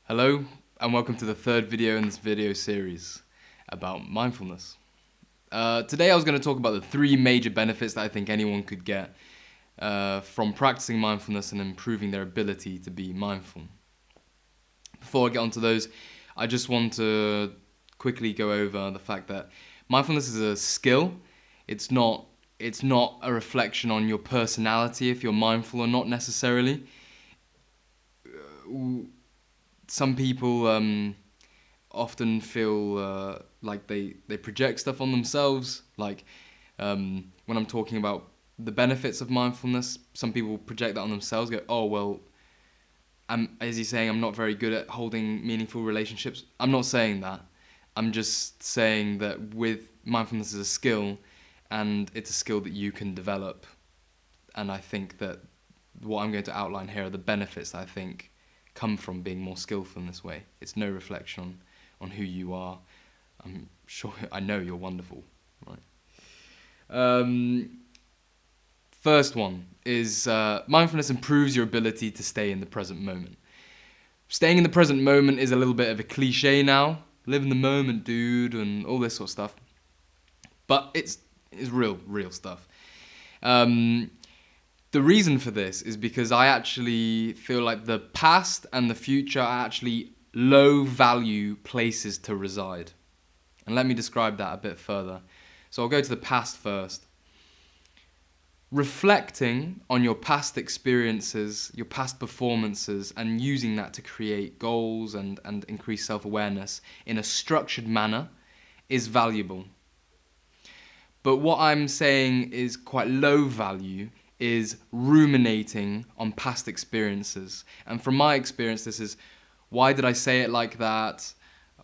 Hello and welcome to the third video in this video series about mindfulness. Today I was going to talk about the three major benefits that I think anyone could get from practicing mindfulness and improving their ability to be mindful. Before I get onto those, I just want to quickly go over the fact that mindfulness is a skill. It's not a reflection on your personality if you're mindful or not necessarily. Some people often feel like they project stuff on themselves. Like when I'm talking about the benefits of mindfulness, some people project that on themselves, go, oh, well, as he's saying, I'm not very good at holding meaningful relationships. I'm not saying that. I'm just saying that with mindfulness is a skill, and it's a skill that you can develop. And I think that what I'm going to outline here are the benefits that I think come from being more skillful in this way. It's no reflection on who you are. I know you're wonderful, right? First one is mindfulness improves your ability to stay in the present moment. Staying in the present moment is a little bit of a cliche now. Live in the moment, dude, and all this sort of stuff. But it's real stuff. The reason for this is because I actually feel like the past and the future are actually low value places to reside. And let me describe that a bit further. So I'll go to the past first. Reflecting on your past experiences, your past performances, and using that to create goals and increase self-awareness in a structured manner is valuable. But what I'm saying is quite low value is ruminating on past experiences. And from my experience, this is, why did I say it like that?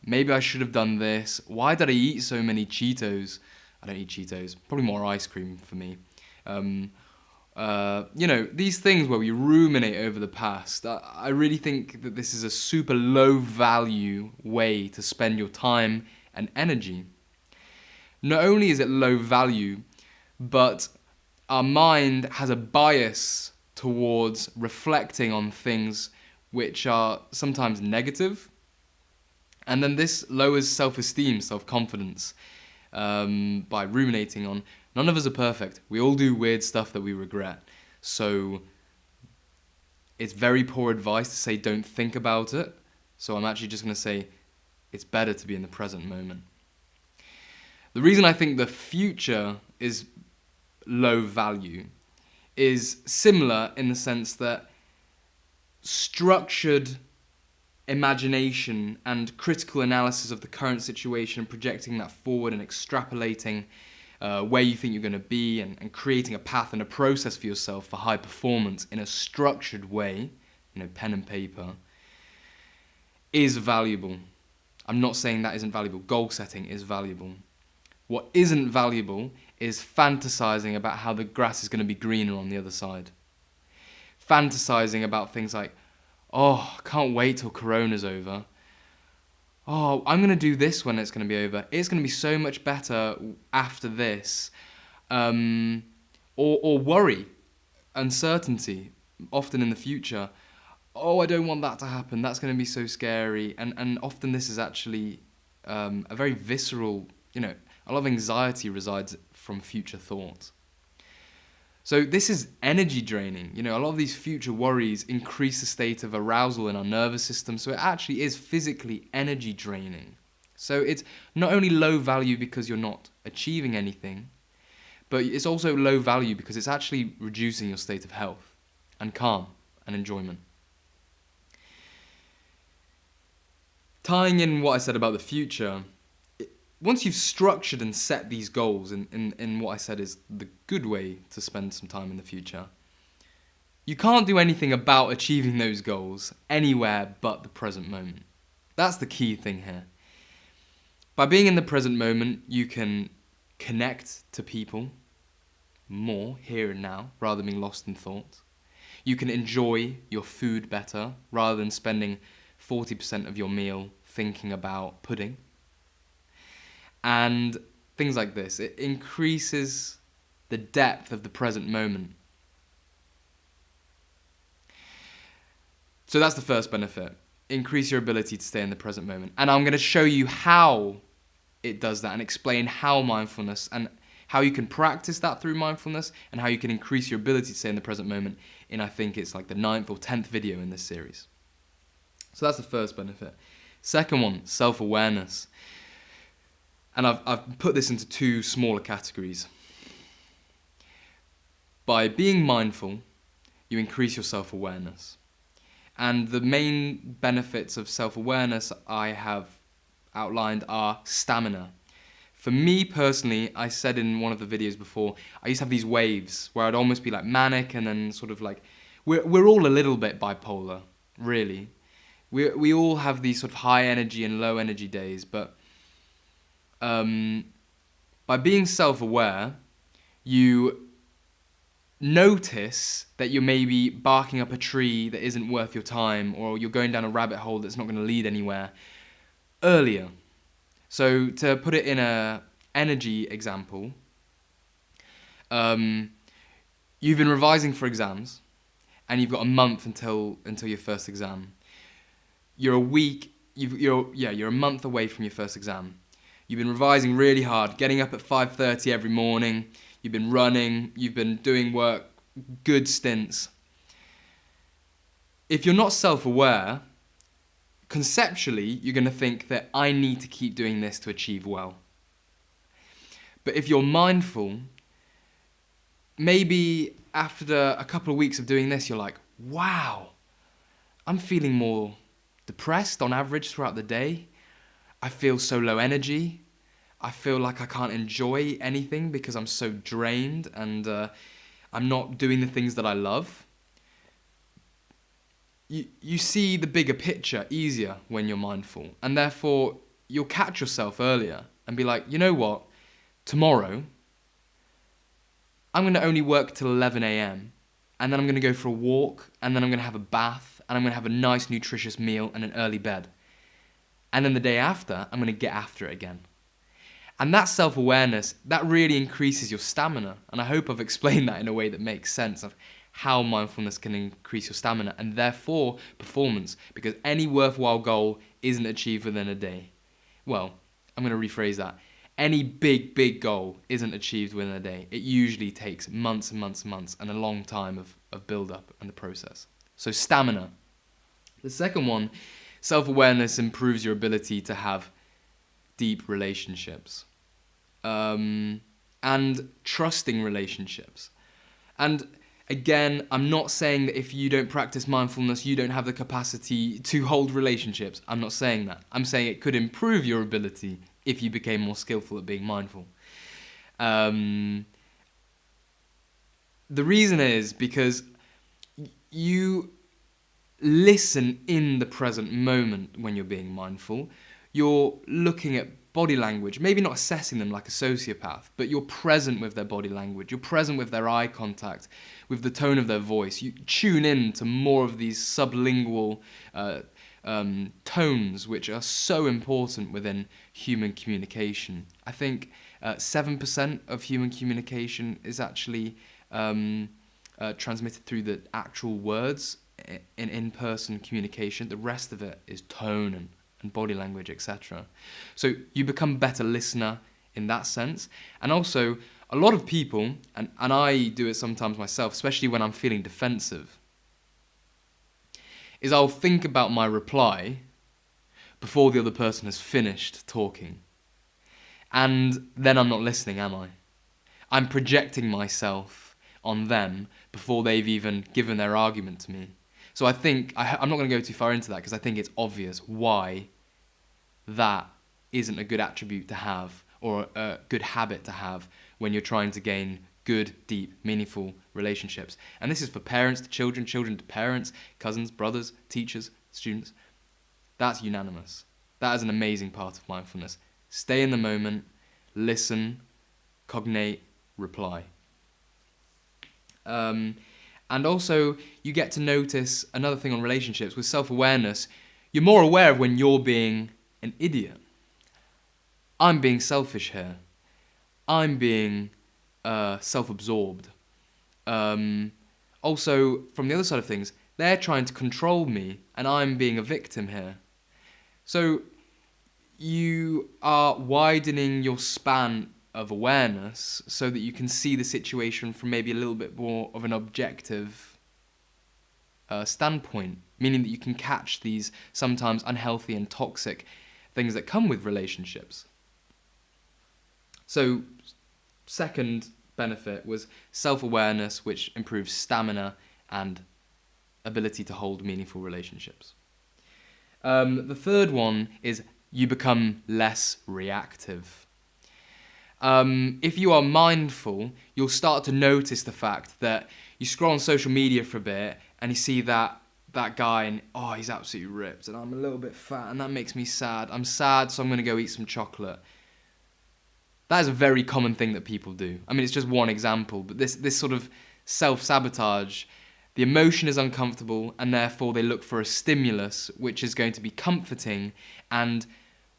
Maybe I should have done this. Why did I eat so many Cheetos? I don't eat Cheetos, probably more ice cream for me. These things where we ruminate over the past, I really think that this is a super low value way to spend your time and energy. Not only is it low value, but our mind has a bias towards reflecting on things which are sometimes negative. And then this lowers self-esteem, self-confidence, by ruminating on, none of us are perfect. We all do weird stuff that we regret. So it's very poor advice to say don't think about it. So I'm actually just going to say it's better to be in the present moment. The reason I think the future is low value is similar in the sense that structured imagination and critical analysis of the current situation, projecting that forward and extrapolating where you think you're going to be and creating a path and a process for yourself for high performance in a structured way, pen and paper, is valuable. I'm not saying that isn't valuable. Goal setting is valuable. What isn't valuable is fantasizing about how the grass is going to be greener on the other side. Fantasizing about things like, oh, I can't wait till Corona's over. Oh, I'm going to do this when it's going to be over. It's going to be so much better after this. Or worry, uncertainty, often in the future. Oh, I don't want that to happen. That's going to be so scary. And often this is actually a very visceral, a lot of anxiety resides from future thought. So this is energy draining. A lot of these future worries increase the state of arousal in our nervous system. So it actually is physically energy draining. So it's not only low value because you're not achieving anything, but it's also low value because it's actually reducing your state of health and calm and enjoyment. Tying in what I said about the future, once you've structured and set these goals in what I said is the good way to spend some time in the future, you can't do anything about achieving those goals anywhere but the present moment. That's the key thing here. By being in the present moment, you can connect to people more here and now rather than being lost in thought. You can enjoy your food better rather than spending 40% of your meal thinking about pudding. And things like this. It increases the depth of the present moment. So that's the first benefit. increase your ability to stay in the present moment. And I'm going to show you how it does that and explain how mindfulness and how you can practice that through mindfulness and how you can increase your ability to stay in the present moment in, I think it's like the 9th or 10th video in this series. So that's the first benefit. Second one, self-awareness. And I've put this into 2 smaller categories. By being mindful, you increase your self-awareness. And the main benefits of self-awareness I have outlined are stamina. For me personally, I said in one of the videos before, I used to have these waves where I'd almost be like manic and then sort of like, we're all a little bit bipolar, really. We all have these sort of high energy and low energy days, but by being self-aware, you notice that you're maybe barking up a tree that isn't worth your time, or you're going down a rabbit hole that's not going to lead anywhere earlier. So to put it in a energy example, you've been revising for exams, and you've got a month until your first exam. You're a month away from your first exam. You've been revising really hard, getting up at 5:30 every morning. You've been running, you've been doing work, good stints. If you're not self-aware, conceptually, you're going to think that I need to keep doing this to achieve well. But if you're mindful, maybe after a couple of weeks of doing this, you're like, wow, I'm feeling more depressed on average throughout the day. I feel so low energy. I feel like I can't enjoy anything because I'm so drained and I'm not doing the things that I love. You see the bigger picture easier when you're mindful, and therefore you'll catch yourself earlier and be like, you know what, tomorrow I'm going to only work till 11 a.m. and then I'm going to go for a walk, and then I'm going to have a bath, and I'm going to have a nice nutritious meal and an early bed. And then the day after, I'm going to get after it again. And that self-awareness, that really increases your stamina. And I hope I've explained that in a way that makes sense of how mindfulness can increase your stamina and therefore performance, because any worthwhile goal isn't achieved within a day. Well, I'm going to rephrase that. Any big goal isn't achieved within a day. It usually takes months and months and months and a long time of build-up and the process. So stamina. The second one, self-awareness improves your ability to have deep relationships. And trusting relationships. And again, I'm not saying that if you don't practice mindfulness, you don't have the capacity to hold relationships. I'm not saying that. I'm saying it could improve your ability if you became more skillful at being mindful. The reason is because you listen in the present moment when you're being mindful. You're looking at body language, maybe not assessing them like a sociopath, but you're present with their body language, you're present with their eye contact, with the tone of their voice. You tune in to more of these sublingual tones, which are so important within human communication. I think 7% of human communication is actually transmitted through the actual words in-person communication. The rest of it is tone and body language, etc. So you become a better listener in that sense. And also, a lot of people, and I do it sometimes myself, especially when I'm feeling defensive, is I'll think about my reply before the other person has finished talking. And then I'm not listening, am I? I'm projecting myself on them before they've even given their argument to me. So I think, I'm not going to go too far into that because I think it's obvious why that isn't a good attribute to have or a good habit to have when you're trying to gain good, deep, meaningful relationships. And this is for parents to children, children to parents, cousins, brothers, teachers, students. That's unanimous. That is an amazing part of mindfulness. Stay in the moment, listen, cognate, reply. And also, you get to notice another thing on relationships. With self-awareness, you're more aware of when you're being an idiot. I'm being selfish here. I'm being self-absorbed. Also, from the other side of things, They're trying to control me, and I'm being a victim here. So you are widening your span of awareness so that you can see the situation from maybe a little bit more of an objective standpoint, meaning that you can catch these sometimes unhealthy and toxic things that come with relationships. So, second benefit was self-awareness, which improves stamina and ability to hold meaningful relationships. The third one is you become less reactive. If you are mindful, you'll start to notice the fact that you scroll on social media for a bit and you see that guy and, oh, he's absolutely ripped and I'm a little bit fat and that makes me sad. I'm sad, so I'm going to go eat some chocolate. That is a very common thing that people do. I mean, it's just one example, but this sort of self-sabotage, the emotion is uncomfortable and therefore they look for a stimulus which is going to be comforting, and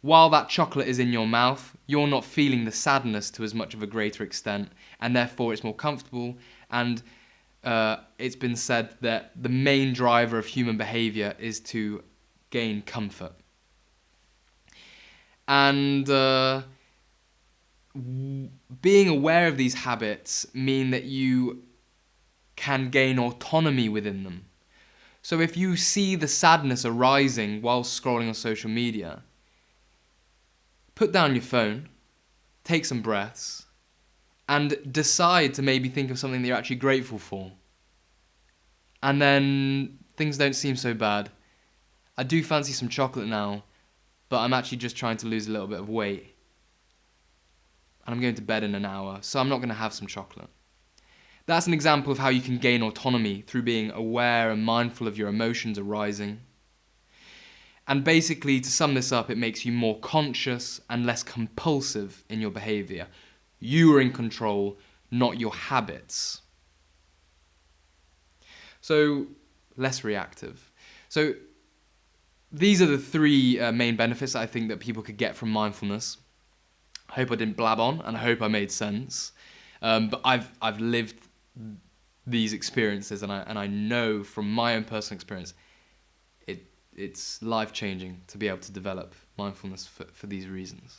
while that chocolate is in your mouth, you're not feeling the sadness to as much of a greater extent, and therefore it's more comfortable. And it's been said that the main driver of human behavior is to gain comfort. And being aware of these habits mean that you can gain autonomy within them. So if you see the sadness arising while scrolling on social media, put down your phone, take some breaths, and decide to maybe think of something that you're actually grateful for. And then things don't seem so bad. I do fancy some chocolate now, but I'm actually just trying to lose a little bit of weight. And I'm going to bed in an hour, so I'm not going to have some chocolate. That's an example of how you can gain autonomy through being aware and mindful of your emotions arising. And basically, to sum this up, it makes you more conscious and less compulsive in your behavior. You are in control, not your habits. So, less reactive. So, these are the three main benefits I think that people could get from mindfulness. I hope I didn't blab on, and I hope I made sense. But I've lived these experiences, and I know from my own personal experience, it's life-changing to be able to develop mindfulness for these reasons.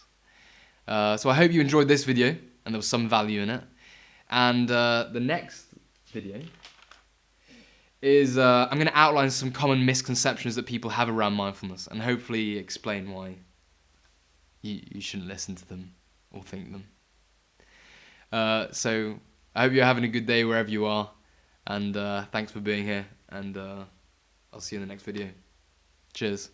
So I hope you enjoyed this video and there was some value in it. And the next video is I'm going to outline some common misconceptions that people have around mindfulness and hopefully explain why you shouldn't listen to them or think them. So I hope you're having a good day wherever you are, and thanks for being here, and I'll see you in the next video. Cheers.